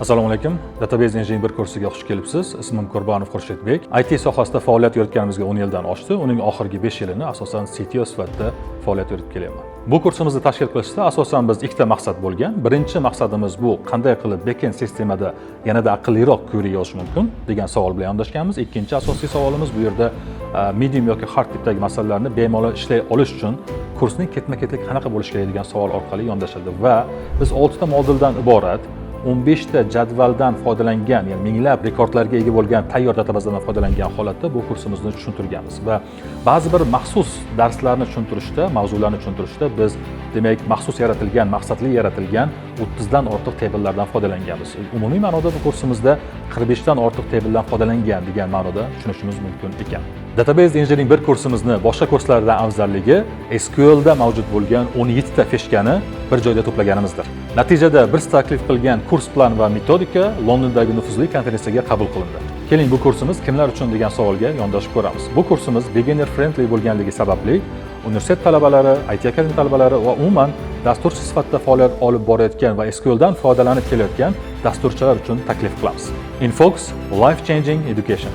Assalomu alaykum. Database Engineering bir kursiga xush kelibsiz. Ismim Qurbonov Xurshidbek. IT sohasida faoliyat yuritganimizga 10 yildan oshdi. Uning oxirgi 5 yilini asosan CTO sifatida faoliyat yuritib kelyapman. Bu kursimizni tashkil qilishda asosan biz ikkita maqsad bo'lgan. Birinchi maqsadimiz bu qanday qilib backend sistemada yanada aqlliroq query yozish mumkin degan savol bilan yondashganmiz. Ikkinchi asosiy savolimiz bu yerda medium yoki hard tipdagi masalalarni bemalol ishlay olish uchun kursning ketma-ketlik qanaqa bo'lishi kerak degan savol orqali yondashildi va biz 6 ta moduldan iborat 15 ta jadvaldan foydalangan, ya'ni minglab rekordlarga ega bo'lgan tayyor databazlardan foydalangan holatda bu kursimizni tushuntirganmiz va ba'zi bir maxsus darslarni tushuntirishda, mavzularni tushuntirishda biz demak maxsus yaratilgan, maqsadli yaratilgan 30 dan ortiq tabellardan foydalanganmiz. Umumiy ma'noda bu kursimizda 45 dan ortiq tabeldan foydalangan degan ma'noda tushunishimiz mumkin ekan. Database Engineering bir kursimizni boshqa kurslardan afzalligi SQL da mavjud bo'lgan 17 ta fishkani bir joyda to'plaganimizdir. Natijada biz taklif qilgan kurs plan va metodika Londondagi nufuzli konferensiyaga qabul qilindi. Keling, bu kursimiz kimlar uchun degan savolga yondashib ko'ramiz. Bu kursimiz beginner friendly bo'lganligi sababli universitet talabalari, IT akademiya talabalari va umuman dasturchi sifatida faoliyat olib borayotgan va SQL dan foydalanib kelayotgan dasturchilar uchun taklif qilamiz. Infox Life Changing Education.